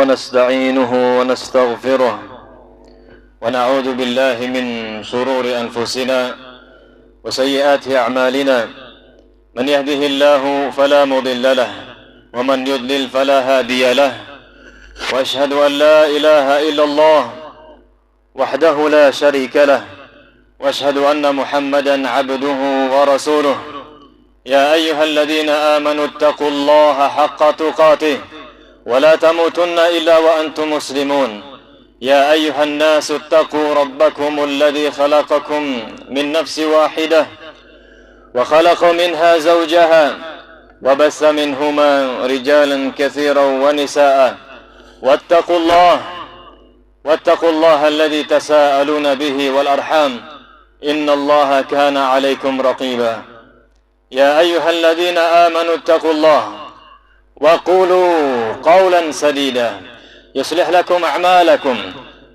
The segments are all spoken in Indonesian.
ونستعينه ونستغفره ونعوذ بالله من شرور أنفسنا وسيئات أعمالنا من يهده الله فلا مضل له ومن يضلل فلا هادي له وأشهد أن لا إله إلا الله وحده لا شريك له وأشهد أن محمدا عبده ورسوله يا أيها الذين آمنوا اتقوا الله حق تقاته ولا تموتن إلا وأنتم مسلمون يا أيها الناس اتقوا ربكم الذي خلقكم من نفس واحدة وخلق منها زوجها وبث منهما رجالا كثيرا ونساء واتقوا الله الذي تساءلون به والأرحام إن الله كان عليكم رقيبا يا أيها الذين آمنوا اتقوا الله وقولوا قولا سديدا يصلح لكم أعمالكم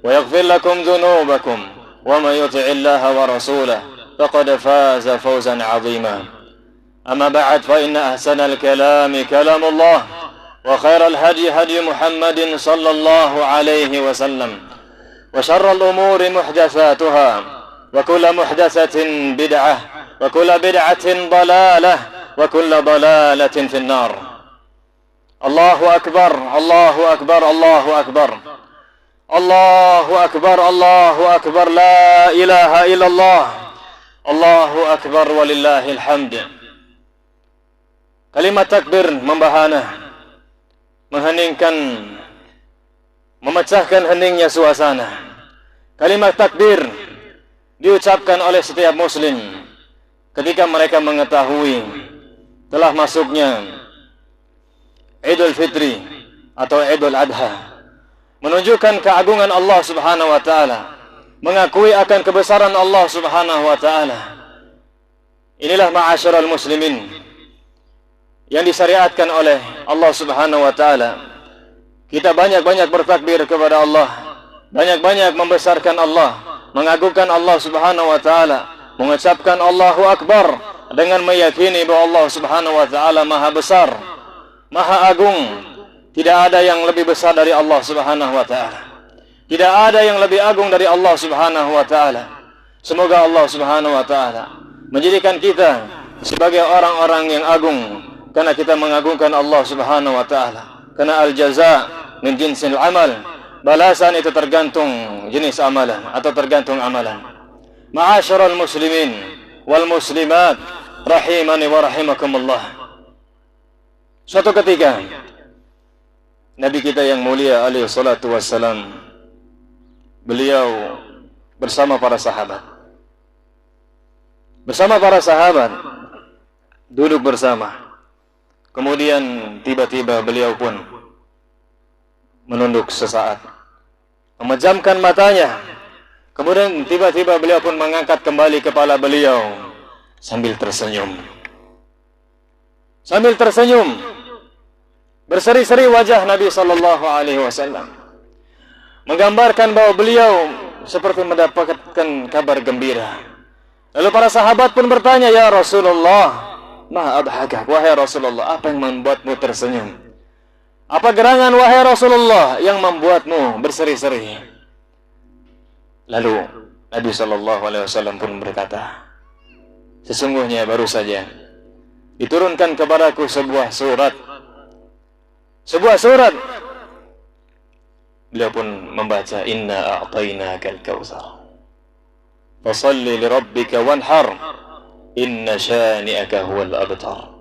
ويغفر لكم ذنوبكم ومن يطع الله ورسوله فقد فاز فوزا عظيما أما بعد فإن أحسن الكلام كلام الله وخير الهدي هدي محمد صلى الله عليه وسلم وشر الأمور محدثاتها وكل محدثة بدعة وكل بدعة ضلالة وكل ضلالة في النار الله أكبر الله أكبر الله أكبر الله أكبر الله أكبر لا إله إلا الله الله أكبر ولله الحمد. Kalimat takbir membahana, mengheningkan, memecahkan heningnya suasana. Kalimat takbir diucapkan oleh setiap muslim ketika mereka mengetahui telah masuknya Idul Fitri atau Idul Adha, menunjukkan keagungan Allah Subhanahu wa taala, mengakui akan kebesaran Allah Subhanahu wa taala. Inilah ma'asyiral muslimin yang disyariatkan oleh Allah Subhanahu wa taala. Kita banyak-banyak bertakbir kepada Allah, banyak-banyak membesarkan Allah, mengagungkan Allah Subhanahu wa taala, mengucapkan Allahu Akbar dengan meyakini bahwa Allah Subhanahu wa taala Maha besar, Maha agung. Tidak ada yang lebih besar dari Allah Subhanahu wa taala. Tidak ada yang lebih agung dari Allah Subhanahu wa taala. Semoga Allah Subhanahu wa taala menjadikan kita sebagai orang-orang yang agung karena kita mengagungkan Allah Subhanahu wa taala. Karena al-jaza min jinsil amal. Balasan itu tergantung jenis amalan atau tergantung amalan. Ma'asyiral muslimin wal muslimat rahimani wa rahimakumullah. Suatu ketika Nabi kita yang mulia alaihi salatu wassalam, beliau bersama para sahabat duduk bersama. Kemudian tiba-tiba beliau pun menunduk sesaat, memejamkan matanya. Kemudian tiba-tiba beliau pun mengangkat kembali kepala beliau sambil tersenyum. Berseri-seri wajah Nabi sallallahu alaihi wasallam, menggambarkan bahwa beliau seperti mendapatkan kabar gembira. Lalu para sahabat pun bertanya, "Ya Rasulullah, ma adhakak?" Wahai Rasulullah, apa yang membuatmu tersenyum? Apa gerangan wahai Rasulullah yang membuatmu berseri-seri? Lalu Nabi sallallahu alaihi wasallam pun berkata, "Sesungguhnya baru saja diturunkan kepadaku sebuah surat. Beliau pun membaca, "Inna a'tainakal kautsar. Fashalli li rabbika wanhar. Inna syani'aka huwal abtar."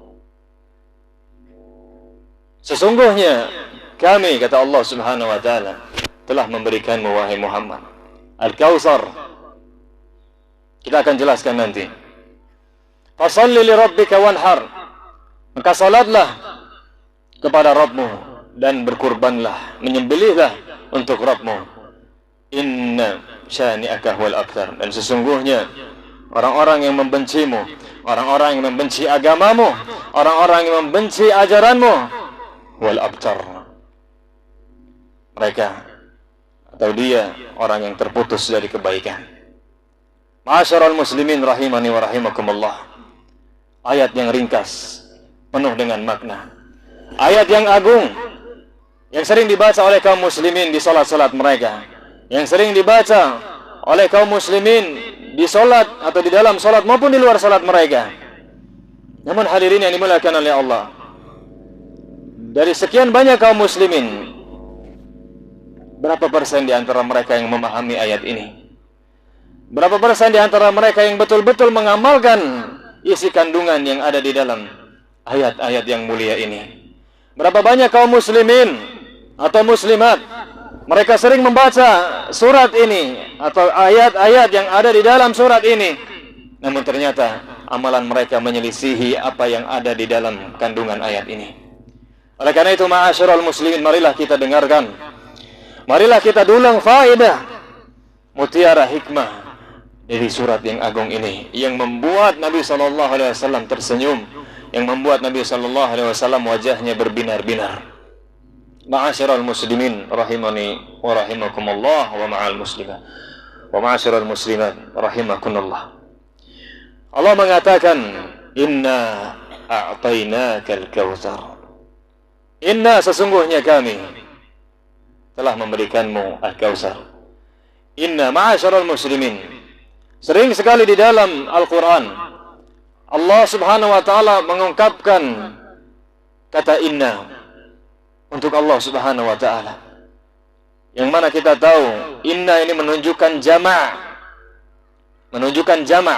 Sesungguhnya kami, kata Allah Subhanahu wa taala, telah memberikanmu wahai Muhammad Al-Kautsar. Kita akan jelaskan nanti. Fashalli li rabbika wanhar. Maka salatlah kepada Rabbmu dan berkurbanlah, menyembelihlah untuk Rabbmu. Inna syani'aka huwal abtar. Dan sesungguhnya orang-orang yang membencimu, orang-orang yang membenci agamamu, orang-orang yang membenci ajaranmu, wal abtar. Mereka atau dia orang yang terputus dari kebaikan. Ma'asyiral muslimin rahimani wa rahimakumullah. Ayat yang ringkas, penuh dengan makna. Ayat yang agung, yang sering dibaca oleh kaum muslimin di salat-salat mereka, yang sering dibaca oleh kaum muslimin di salat atau di dalam salat maupun di luar salat mereka. Namun hadirin yang dimuliakan oleh Allah, dari sekian banyak kaum muslimin, berapa persen di antara mereka yang memahami ayat ini? Berapa persen di antara mereka yang betul-betul mengamalkan isi kandungan yang ada di dalam ayat-ayat yang mulia ini? Berapa banyak kaum muslimin atau muslimat, mereka sering membaca surat ini atau ayat-ayat yang ada di dalam surat ini, namun ternyata amalan mereka menyelisihi apa yang ada di dalam kandungan ayat ini. Oleh karena itu, ma'asyiral muslimin, marilah kita dengarkan, marilah kita dulang faedah, mutiara hikmah dari surat yang agung ini, yang membuat Nabi SAW tersenyum, yang membuat Nabi SAW wajahnya berbinar-binar. Ma'asyiral muslimin rahimani wa rahimakumullah wa ma'al muslimat wa ma'asyiral muslimat rahimakumullah. Allah mengatakan, inna a'tainakal kautsar. Inna, sesungguhnya kami telah memberikanmu al-kautsar. Inna, ma'asyiral muslimin, sering sekali di dalam Al-Quran Allah subhanahu wa ta'ala mengungkapkan kata inna untuk Allah subhanahu wa ta'ala, yang mana kita tahu inna ini menunjukkan jama'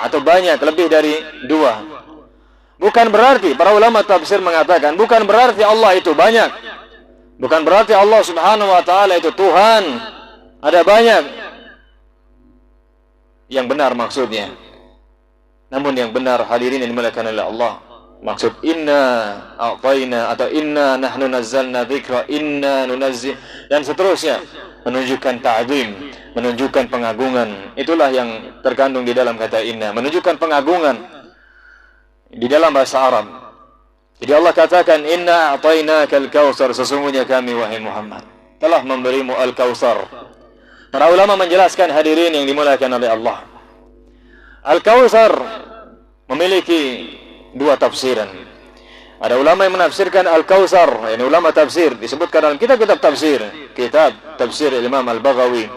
atau banyak, lebih dari dua. Bukan berarti, para ulama tafsir mengatakan, bukan berarti Allah itu banyak, bukan berarti Allah subhanahu wa ta'ala itu Tuhan ada banyak. Yang benar maksudnya, namun yang benar hadirin yang dimuliakan oleh Allah, maksud inna a'tayna atau inna nahnu nazzalna dzikra inna nunazzil dan seterusnya, menunjukkan ta'zim, menunjukkan pengagungan. Itulah yang terkandung di dalam kata inna, menunjukkan pengagungan di dalam bahasa Arab. Jadi Allah katakan inna a'tainakal kautsar, sesungguhnya kami wahai Muhammad telah memberimu al-kautsar. Para ulama menjelaskan hadirin yang dimuliakan oleh Allah, al-kautsar memiliki dua tafsiran. Ada ulama yang menafsirkan al-kautsar, ini ulama tafsir, disebutkan dalam kitab-kitab tafsir, kitab tafsir Imam Al-Baghawi,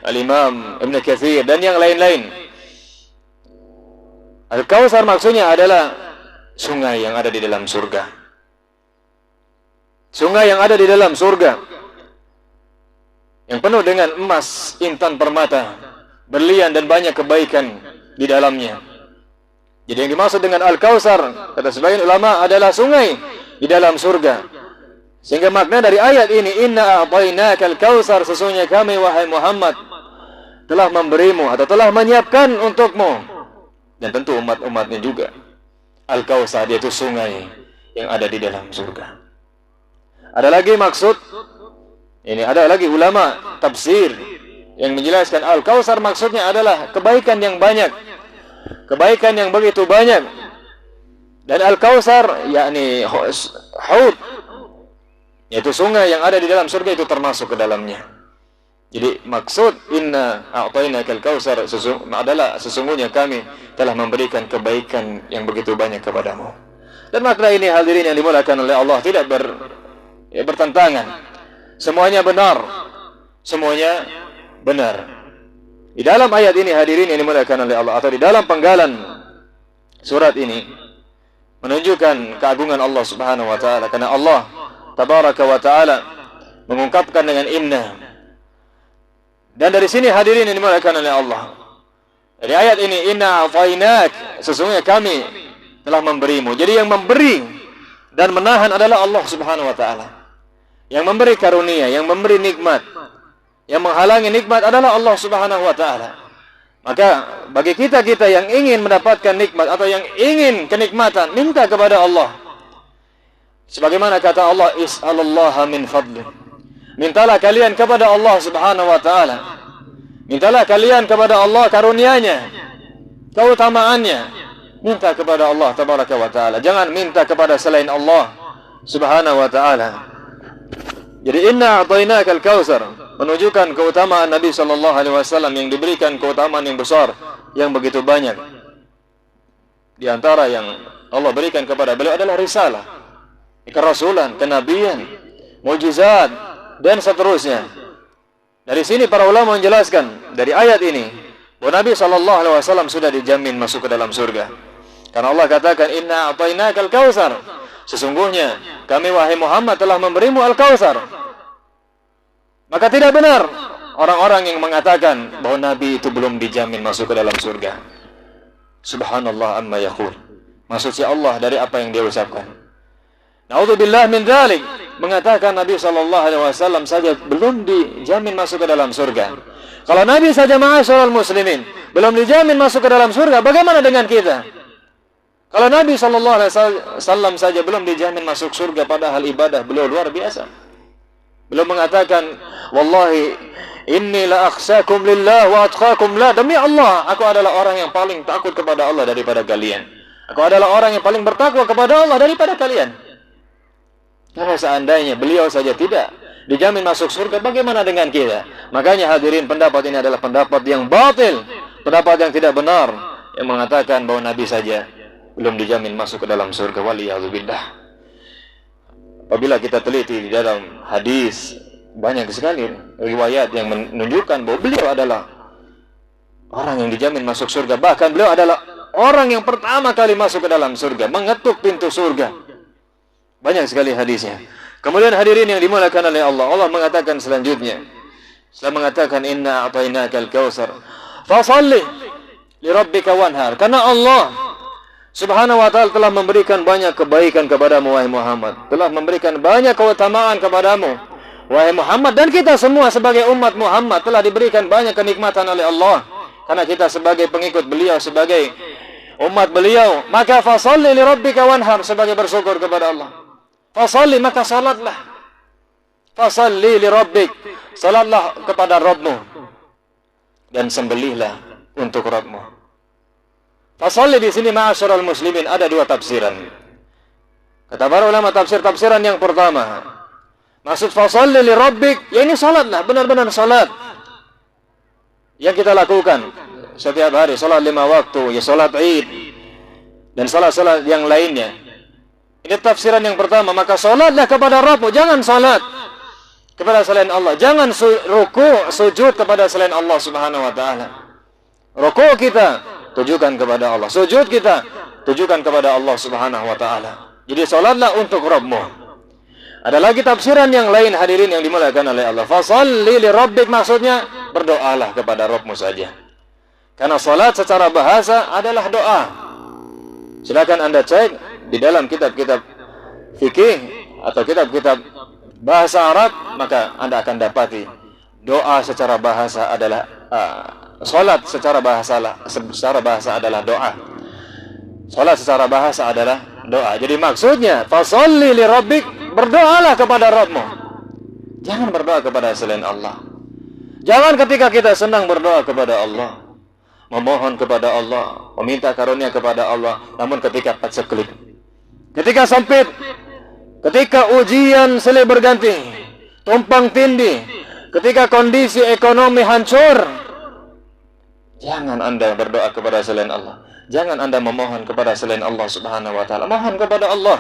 Al-Imam Ibn Katsir dan yang lain-lain. Al-kautsar maksudnya adalah sungai yang ada di dalam surga. Sungai yang ada di dalam surga, yang penuh dengan emas, intan permata, berlian dan banyak kebaikan di dalamnya. Jadi yang dimaksud dengan Al-Kautsar, kata sebagian ulama, adalah sungai di dalam surga. Sehingga makna dari ayat ini, inna a'tainakal kautsar, sesungguhnya kami wahai Muhammad telah memberimu atau telah menyiapkan untukmu, dan tentu umat-umatnya juga, Al-Kautsar, yaitu sungai yang ada di dalam surga. Ada lagi maksud, ini ada lagi ulama tafsir yang menjelaskan Al-Kautsar maksudnya adalah kebaikan yang banyak, kebaikan yang begitu banyak. Dan Al-Kautsar yakni haud, yaitu sungai yang ada di dalam surga, itu termasuk ke dalamnya. Jadi maksud inna a'tainakal kautsar adalah sesungguhnya kami telah memberikan kebaikan yang begitu banyak kepadamu. Dan makna ini hadirin yang dimuliakan oleh Allah tidak bertentangan. Semuanya benar, semuanya benar. Di dalam ayat ini hadirin yang dimuliakan oleh Allah, atau di dalam penggalan surat ini, menunjukkan keagungan Allah subhanahu wa ta'ala, karena Allah tabaraka wa ta'ala mengungkapkan dengan inna. Dan dari sini hadirin yang dimuliakan oleh Allah, dari ayat ini, inna a'tainak, sesungguhnya kami telah memberimu. Jadi yang memberi dan menahan adalah Allah subhanahu wa ta'ala. Yang memberi karunia, yang memberi nikmat, yang menghalangi nikmat adalah Allah subhanahu wa ta'ala. Maka bagi kita-kita yang ingin mendapatkan nikmat atau yang ingin kenikmatan, minta kepada Allah. Sebagaimana kata Allah, is'alallaha min fadli, mintalah kalian kepada Allah subhanahu wa ta'ala, mintalah kalian kepada Allah karunia-Nya, keutamaannya. Minta kepada Allah tabaraka wa ta'ala, jangan minta kepada selain Allah, Subhanahu wa ta'ala. Jadi inna a'tainakal kautsar menunjukkan keutamaan Nabi sallallahu alaihi wasallam yang diberikan keutamaan yang besar, yang begitu banyak. Di antara yang Allah berikan kepada beliau adalah risalah, kerasulan, kenabian, mukjizat dan seterusnya. Dari sini para ulama menjelaskan dari ayat ini bahwa Nabi sallallahu alaihi wasallam sudah dijamin masuk ke dalam surga. Karena Allah katakan inna a'tainakal kautsar. Sesungguhnya kami wahai Muhammad telah memberimu al-kautsar. Maka tidak benar orang-orang yang mengatakan bahwa Nabi itu belum dijamin masuk ke dalam surga. Subhanallah amma yaqul. Maksudnya Allah dari apa yang dia ucapkan. Na'udzubillah min dzalik, mengatakan Nabi sallallahu alaihi wasallam saja belum dijamin masuk ke dalam surga. Kalau Nabi saja ma'asyiral muslimin belum dijamin masuk ke dalam surga, bagaimana dengan kita? Kalau Nabi sallallahu alaihi wasallam saja belum dijamin masuk surga, padahal ibadah beliau luar biasa. Beliau mengatakan, "Wallahi inni la akhsyakum lillah wa atqakum la." Demi Allah, aku adalah orang yang paling takut kepada Allah daripada kalian. Aku adalah orang yang paling bertakwa kepada Allah daripada kalian. Karena seandainya beliau saja tidak dijamin masuk surga, bagaimana dengan kita? Makanya hadirin, pendapat ini adalah pendapat yang batil, pendapat yang tidak benar, yang mengatakan bahwa Nabi saja belum dijamin masuk ke dalam surga. Waliyadzubillah. Apabila kita teliti di dalam hadis, banyak sekali riwayat yang menunjukkan bahwa beliau adalah orang yang dijamin masuk surga. Bahkan beliau adalah orang yang pertama kali masuk ke dalam surga, mengetuk pintu surga. Banyak sekali hadisnya. Kemudian hadirin yang dimuliakan oleh Allah, Allah mengatakan selanjutnya, setelah mengatakan inna a'tainakal kautsar fashalli li rabbika wanhar. Karena Allah Subhanahu wa ta'ala telah memberikan banyak kebaikan kepadamu wahai Muhammad, telah memberikan banyak keutamaan kepadamu wahai Muhammad, dan kita semua sebagai umat Muhammad telah diberikan banyak kenikmatan oleh Allah. Karena kita sebagai pengikut beliau, sebagai umat beliau, maka fashalli li rabbika wanhar, sebagai bersyukur kepada Allah. Fashalli, maka salatlah. Fashalli li rabbik, salatlah kepada Rabbmu, dan sembelihlah untuk Rabbmu. Fashalli di sini ma'asyiral muslimin ada dua tafsiran. Kata para ulama tafsiran yang pertama, maksud fashalli li rabbik, ya ini salatlah, benar-benar salat yang kita lakukan setiap hari, salat 5 waktu, ya salat Id dan salat-salat yang lainnya. Ini tafsiran yang pertama, maka salatlah kepada Rabbmu, jangan salat kepada selain Allah, jangan ruku' sujud kepada selain Allah Subhanahu wa taala. Ruku' kita tujukan kepada Allah, sujud kita tujukan kepada Allah Subhanahu wa taala. Jadi salatlah untuk Rabbmu. Ada lagi tafsiran yang lain hadirin yang dimuliakan oleh Allah. Fashalli li rabbik, maksudnya berdoalah kepada Rabbmu saja. Karena salat secara bahasa adalah doa. Silakan Anda cek di dalam kitab-kitab fikih atau kitab-kitab bahasa Arab, maka Anda akan dapati doa secara bahasa adalah salat secara bahasa adalah doa. Salat secara bahasa adalah doa. Jadi maksudnya fashalli li rabbik, berdoalah kepada Rabbmu. Jangan berdoa kepada selain Allah. Jangan ketika kita senang berdoa kepada Allah, memohon kepada Allah, meminta karunia kepada Allah, namun ketika paceklik, ketika sempit, ketika ujian silih berganti, tumpang tindih, ketika kondisi ekonomi hancur, jangan Anda berdoa kepada selain Allah. Jangan Anda memohon kepada selain Allah Subhanahu wa taala. Mohon kepada Allah.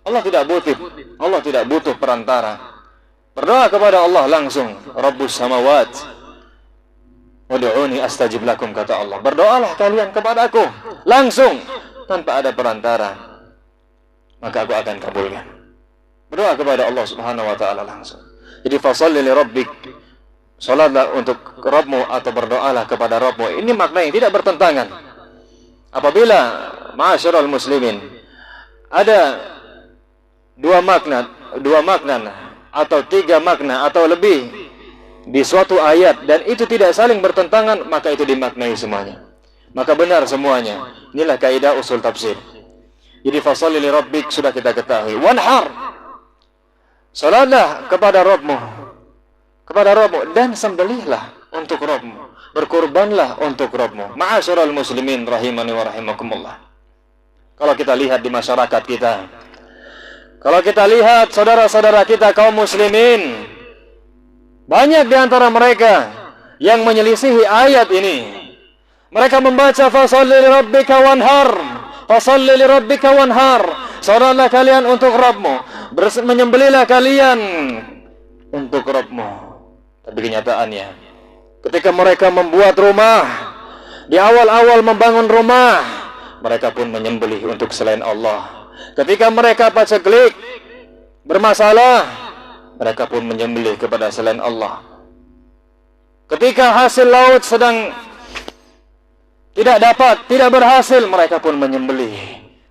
Allah tidak butuh perantara. Berdoa kepada Allah langsung. Rabbus samawat, ud'uni astajib lakum, kata Allah. Berdoalah kalian kepada aku langsung, tanpa ada perantara, maka aku akan kabulkan. Berdoa kepada Allah Subhanahu wa taala langsung. Jadi fashalli li rabbik, salatlah untuk Rabbmu atau berdoalah kepada Rabbmu. Ini makna yang tidak bertentangan. Apabila ma'asyiral muslimin ada dua makna atau 3 makna atau lebih di suatu ayat dan itu tidak saling bertentangan, maka itu dimaknai semuanya, maka benar semuanya. Inilah kaidah usul tafsir. Jadi fashalli li rabbik sudah kita ketahui. Wanhar, salatlah kepada Rabbmu, dan sembelihlah untuk Rabbmu, berkurbanlah untuk Rabbmu. Ma'asyiral muslimin rahimani wa rahimakumullah. Kalau kita lihat di masyarakat kita, Kalau kita lihat saudara-saudara kita kaum muslimin, banyak di antara mereka yang menyelisihi ayat ini. Mereka membaca fasalli li rabbika wanhar, fasalli li rabbika wanhar. Salatlah kalian untuk Rabbmu, menyembelihlah kalian untuk Rabbmu. Tapi kenyataannya, ketika mereka membuat rumah, di awal-awal membangun rumah, mereka pun menyembelih untuk selain Allah. Ketika mereka paceklik, bermasalah, mereka pun menyembelih kepada selain Allah. Ketika hasil laut sedang tidak berhasil, mereka pun menyembelih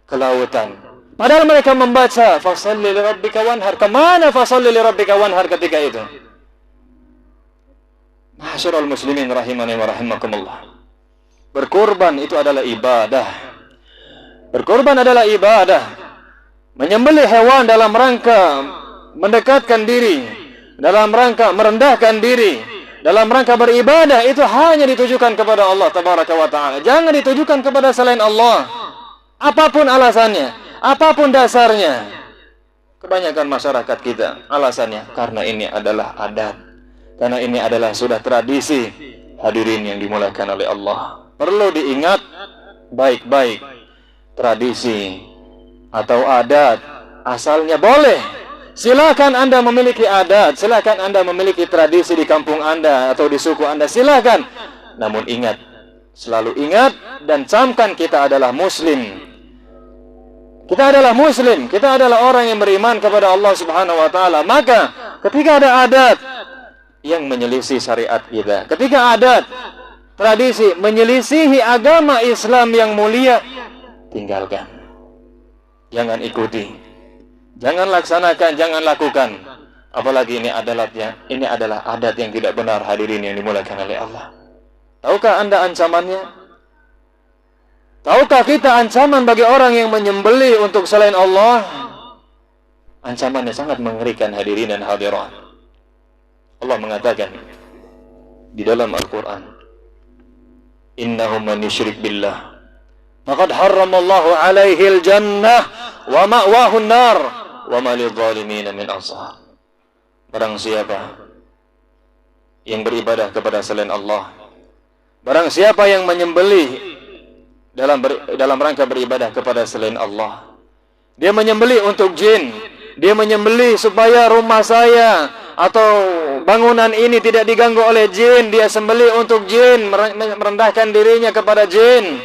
ke lautan. Padahal mereka membaca fasalli li rabbika wanhar. Kemana fasalli li rabbika wanhar ketika itu? Ma'asyiral muslimin rahimani wa rahimakumullah. Berkorban itu adalah ibadah. Berkorban adalah ibadah. Menyembelih hewan dalam rangka mendekatkan diri, dalam rangka merendahkan diri, dalam rangka beribadah, itu hanya ditujukan kepada Allah tabaraka wa ta'ala. Jangan ditujukan kepada selain Allah. Apapun alasannya, apapun dasarnya. Kebanyakan masyarakat kita alasannya karena ini adalah adat, karena ini adalah sudah tradisi. Hadirin yang dimuliakan oleh Allah, perlu diingat baik-baik, tradisi atau adat asalnya boleh. Silakan Anda memiliki adat, silakan Anda memiliki tradisi di kampung Anda atau di suku Anda, silakan. Namun ingat, selalu ingat dan camkan, kita adalah muslim. Kita adalah muslim, kita adalah orang yang beriman kepada Allah Subhanahu wa taala. Maka ketika ada adat yang menyelisih syariat kita, ketika adat, tradisi menyelisihi agama Islam yang mulia, tinggalkan. Jangan ikuti. Jangan laksanakan, jangan lakukan. Apalagi ini adalah adat yang tidak benar, hadirin yang dimuliakan oleh Allah. Tahukah Anda ancamannya? Tahukah kita ancaman bagi orang yang menyembelih untuk selain Allah? Ancamannya sangat mengerikan, hadirin dan hadirat. Allah mengatakan di dalam Al-Quran, innahu man yusyrik billah faqad harramallahu alaihil jannah wa ma'wahu an-nar wa ma lidh-dhalimin min ansar. Barang siapa yang beribadah kepada selain Allah, barang siapa yang menyembelih dalam rangka beribadah kepada selain Allah, dia menyembelih untuk jin, dia menyembelih supaya rumah saya atau bangunan ini tidak diganggu oleh jin, dia sembelih untuk jin, merendahkan dirinya kepada jin.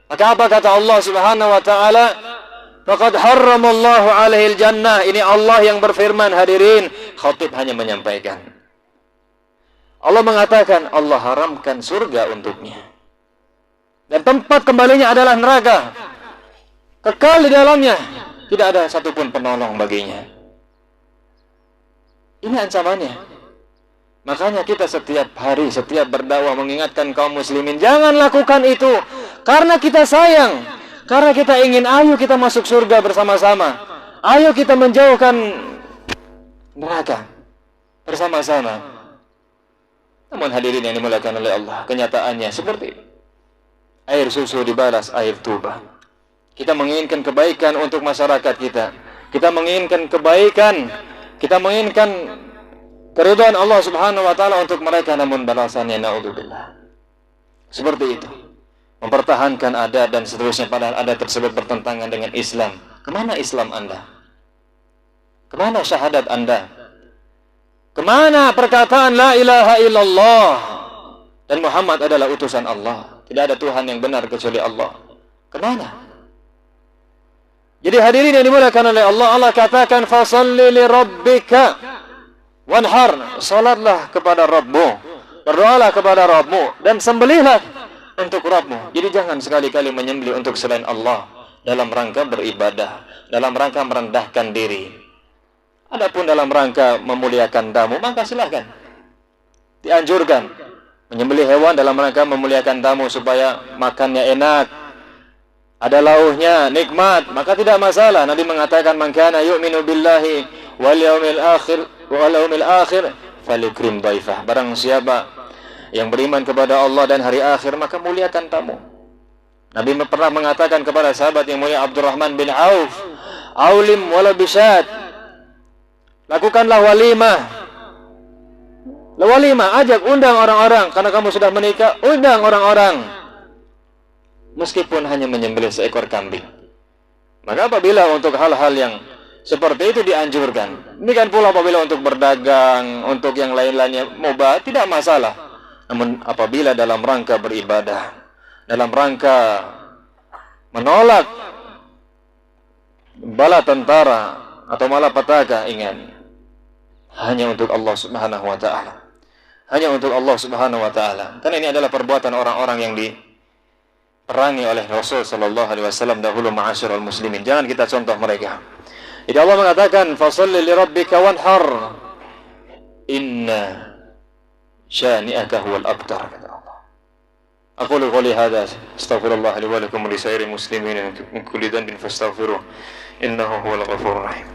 Maka apa kata Allah Subhanahu wa taala? Faqad harramallahu alaihil jannah. Ini Allah yang berfirman, hadirin. Khatib hanya menyampaikan. Allah mengatakan Allah haramkan surga untuknya, dan tempat kembalinya adalah neraka. Kekal di dalamnya, tidak ada satupun penolong baginya. Ini ancamannya. Makanya kita setiap hari, setiap berdakwah mengingatkan kaum muslimin, jangan lakukan itu. Karena kita sayang, karena kita ingin, ayo kita masuk surga bersama-sama. Ayo kita menjauhkan neraka bersama-sama. Namun hadirin yang dimuliakan oleh Allah, kenyataannya seperti ini. Air susu dibalas air tuba. Kita menginginkan kebaikan untuk masyarakat kita. Kita menginginkan kebaikan. Kita menginginkan keridhaan Allah Subhanahu wa taala untuk mereka, namun balasannya naudzubillah. Seperti itu. Mempertahankan adat dan seterusnya, padahal adat tersebut bertentangan dengan Islam. Kemana Islam Anda? Kemana syahadat Anda? Kemana perkataan la ilaha illallah dan Muhammad adalah utusan Allah? Tidak ada Tuhan yang benar kecuali Allah. Kemana? Jadi hadirin yang dimuliakan oleh Allah, Allah katakan fasalli li rabbika wanhar. Salatlah kepada Rabbmu, berdoalah kepada Rabbmu, dan sembelihlah untuk Rabbmu. Jadi jangan sekali-kali menyembelih untuk selain Allah dalam rangka beribadah, dalam rangka merendahkan diri. Adapun dalam rangka memuliakan tamu, maka silakan. Dianjurkan menyembelih hewan dalam rangka memuliakan tamu supaya makannya enak, ada lauhnya, nikmat, maka tidak masalah. Nabi mengatakan, man kana yu'minu billahi wal yawmil akhir falyukrim dhaifah. Barang siapa yang beriman kepada Allah dan hari akhir, maka muliakan tamu. Nabi pernah mengatakan kepada sahabat yang mulia Abdurrahman bin Auf, Aulim wala bisyad. Lakukanlah walimah. Walimah, ajak, undang orang-orang. Karena kamu sudah menikah, undang orang-orang. Meskipun hanya menyembelih seekor kambing. Maka apabila untuk hal-hal yang seperti itu dianjurkan, demikian pula apabila untuk berdagang, untuk yang lain-lainnya mubah, tidak masalah. Namun apabila dalam rangka beribadah, dalam rangka menolak bala tentara atau malapetaka, ingat, hanya untuk Allah Subhanahu wa taala. Hanya untuk Allah Subhanahu wa taala. Karena ini adalah perbuatan orang-orang yang diperangi oleh Rasul sallallahu alaihi wasallam dahulu, ma'asyiral muslimin. Jangan kita contoh mereka. Jadi Allah mengatakan, "Fasholli li rabbika wanhar. Inna syani'aka huwal abtar." Kata Allah. Aqulu qouli hadza, astaghfirullah li wa lakum wa li sairil muslimin min kulli dhanbin fastaghfiruh. Innahu huwal ghafurur rahim.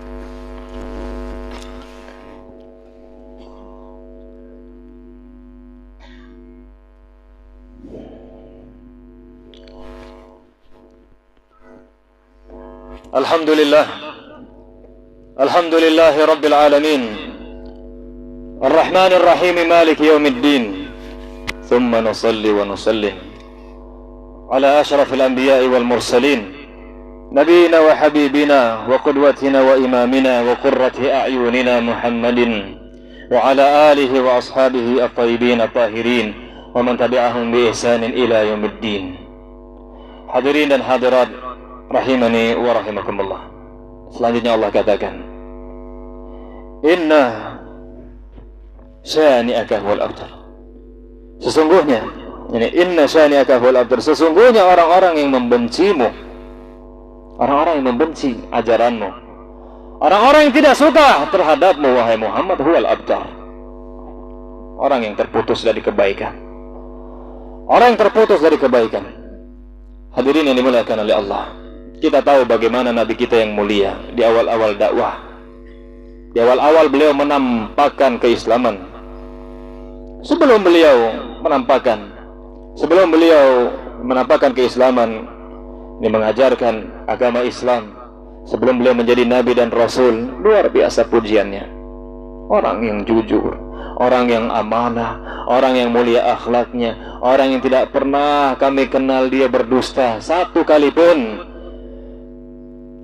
Alhamdulillah. Alhamdulillahi rabbil alamin. Ar-Rahmanir Rahim, Maliki yaumiddin. Thumma nusalli wa nusallim ala asyrafil anbiya'i wal mursalin, nabiyina wa habibina wa qudwatina wa imamina wa qurrati a'yunina Muhammadin wa ala alihi wa ashabihi at-tayyibin at-tahirin wa man tabi'ahum bi ihsanin ila yaumiddin. Hadirin dan hadirat rahimani wa rahimakumullah. Selanjutnya Allah katakan, inna syani'aka huwal abtar. Sesungguhnya, ini inna syani'aka huwal abtar, sesungguhnya orang-orang yang membencimu, orang-orang yang membenci ajaranmu, orang-orang yang tidak suka terhadapmu wahai Muhammad, huwal abtar, orang yang terputus dari kebaikan, orang yang terputus dari kebaikan. Hadirin yang dimuliakan oleh Allah, kita tahu bagaimana Nabi kita yang mulia di awal-awal dakwah. Di awal-awal beliau menampakkan keislaman. Sebelum beliau menampakkan keislaman, ini mengajarkan agama Islam. Sebelum beliau menjadi Nabi dan Rasul, luar biasa pujiannya. Orang yang jujur, orang yang amanah, orang yang mulia akhlaknya, orang yang tidak pernah kami kenal dia berdusta satu kali pun.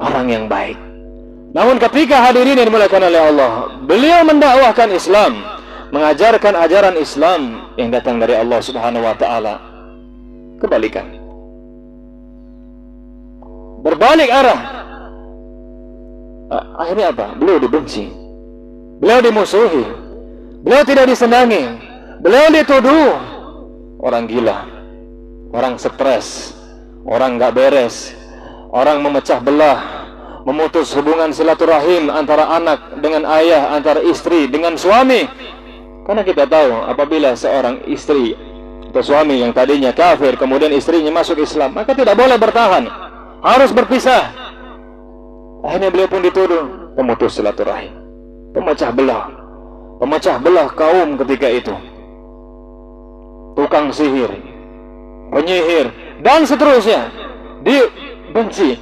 Orang yang baik. Namun ketika hadirin yang dimuliakan oleh Allah, beliau mendakwahkan Islam, mengajarkan ajaran Islam yang datang dari Allah Subhanahu wa taala, kebalikan, berbalik arah. Akhirnya apa? Beliau dibenci, beliau dimusuhi, beliau tidak disenangi, beliau dituduh orang gila, orang stres, orang gak beres, orang memecah belah, memutus hubungan silaturahim antara anak dengan ayah, antara istri dengan suami. Karena kita tahu apabila seorang istri atau suami yang tadinya kafir kemudian istrinya masuk Islam, maka tidak boleh bertahan, harus berpisah. Akhirnya beliau pun dituduh pemutus silaturahim, pemecah belah kaum ketika itu, tukang sihir, penyihir, dan seterusnya. Benci.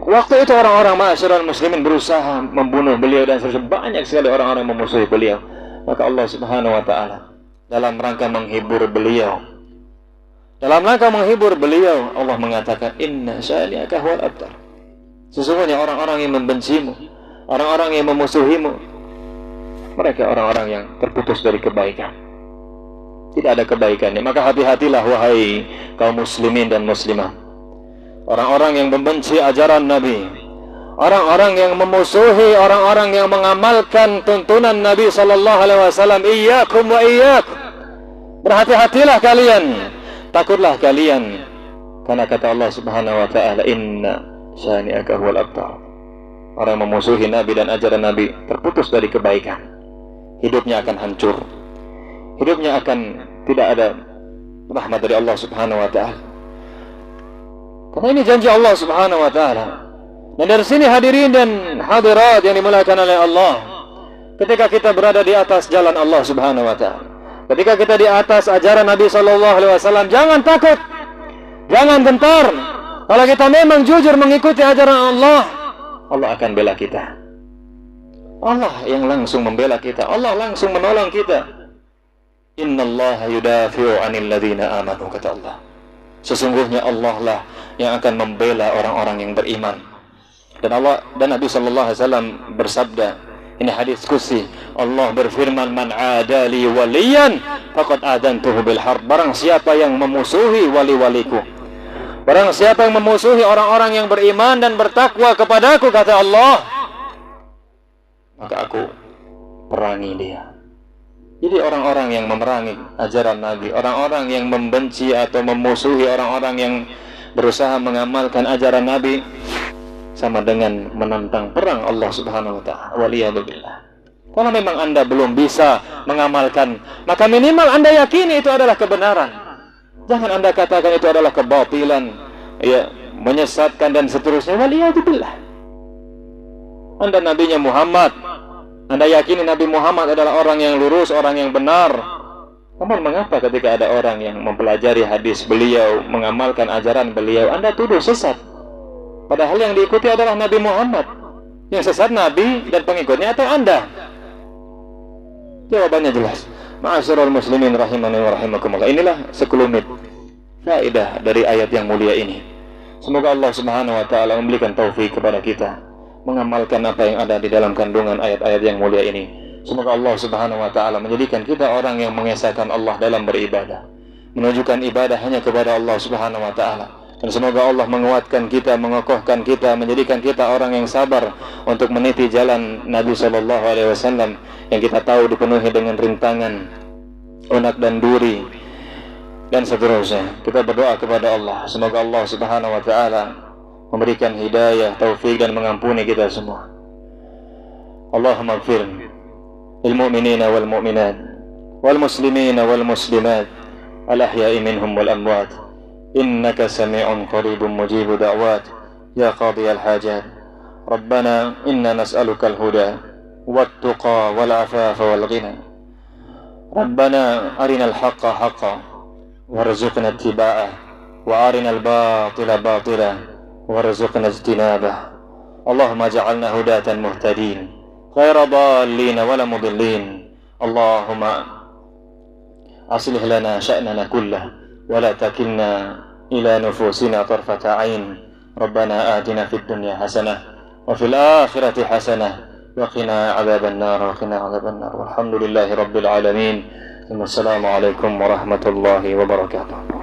Waktu itu orang-orang ma'asyiral muslimin berusaha membunuh beliau dan seterusnya. Banyak sekali orang-orang memusuhi beliau. Maka Allah Subhanahu wa taala dalam rangka menghibur beliau, Allah mengatakan, inna syani'aka huwal abtar. Sesungguhnya orang-orang yang membencimu, orang-orang yang memusuhimu, mereka orang-orang yang terputus dari kebaikan. Tidak ada kebaikannya. Maka hati-hatilah wahai kaum muslimin dan muslimah, orang-orang yang membenci ajaran Nabi, orang-orang yang memusuhi orang-orang yang mengamalkan tuntunan Nabi sallallahu alaihi wasallam. Iyyakum wa iyyak. Berhati-hatilah kalian, takutlah kalian, karena kata Allah Subhanahu wa taala, inna syani'aka huwal abtar. Orang yang memusuhi Nabi dan ajaran Nabi terputus dari kebaikan. Hidupnya akan hancur. Hidupnya akan tidak ada rahmat dari Allah Subhanahu wa taala. Karena ini janji Allah Subhanahu wa taala. Dan dari sini hadirin dan hadirat yang dimuliakan oleh Allah, ketika kita berada di atas jalan Allah Subhanahu wa taala, ketika kita di atas ajaran Nabi sallallahu alaihi wasallam, jangan takut, jangan gentar. Kalau kita memang jujur mengikuti ajaran Allah, Allah akan bela kita. Allah yang langsung membela kita, Allah langsung menolong kita. Innallaha yudafi'u 'anil ladzina amanu, kata Allah. Sesungguhnya Allah lah yang akan membela orang-orang yang beriman. Dan Allah dan Nabi sallallahu alaihi wasallam bersabda, ini hadis qudsi, Allah berfirman, man adali waliyan faqad adantuhu bil harb. Barang siapa yang memusuhi wali-waliku, barang siapa yang memusuhi orang-orang yang beriman dan bertakwa kepadaku, kata Allah, maka aku perangi dia. Jadi orang-orang yang memerangi ajaran Nabi, orang-orang yang membenci atau memusuhi orang-orang yang berusaha mengamalkan ajaran Nabi, sama dengan menentang perang Allah Subhanahu wa ta'ala. Waliyadzubillah. Kalau memang Anda belum bisa mengamalkan, maka minimal Anda yakini itu adalah kebenaran. Jangan Anda katakan itu adalah kebatilan, ya, menyesatkan dan seterusnya. Waliyadzubillah. Anda nabinya Muhammad, Anda yakini Nabi Muhammad adalah orang yang lurus, orang yang benar. Namun mengapa ketika ada orang yang mempelajari hadis beliau, mengamalkan ajaran beliau, Anda tuduh sesat? Padahal yang diikuti adalah Nabi Muhammad. Yang sesat Nabi dan pengikutnya atau Anda? Jawabannya jelas. Ma'asyiral muslimin rahimani wa rahimakumullah. Inilah sekelumit faedah dari ayat yang mulia ini. Semoga Allah Subhanahu wa ta'ala memberikan taufik kepada kita mengamalkan apa yang ada di dalam kandungan ayat-ayat yang mulia ini. Semoga Allah Subhanahu wa ta'ala menjadikan kita orang yang mengesahkan Allah dalam beribadah, menunjukkan ibadah hanya kepada Allah Subhanahu wa ta'ala. Dan semoga Allah menguatkan kita, mengokohkan kita, menjadikan kita orang yang sabar untuk meniti jalan Nabi sallallahu alaihi wasallam yang kita tahu dipenuhi dengan rintangan, unak dan duri dan seterusnya. Kita berdoa kepada Allah, semoga Allah Subhanahu wa taala memberikan hidayah, taufik dan mengampuni kita semua. Allahumma ighfir lil mu'minina wal mu'minat wal muslimina wal muslimat al ahya'i minhum wal amwat. إنك سميع قريب مجيب دعوات يا قاضي الحاجات. ربنا إنا نسألك الهدى والتقى والعفاف والغنى. ربنا أرنا الحق حقا وارزقنا اتباعه وأرنا الباطل باطلا وارزقنا اجتنابه. اللهم اجعلنا هداة مهتدين غير ضالين ولا مضلين. اللهم أصلح لنا شأننا كله ولا تكلنا إلى نفوسنا طرفة عين. ربنا آتنا في الدنيا حسنة وفي الآخرة حسنة وقنا عذاب النار والحمد لله رب العالمين. السلام عليكم ورحمة الله وبركاته.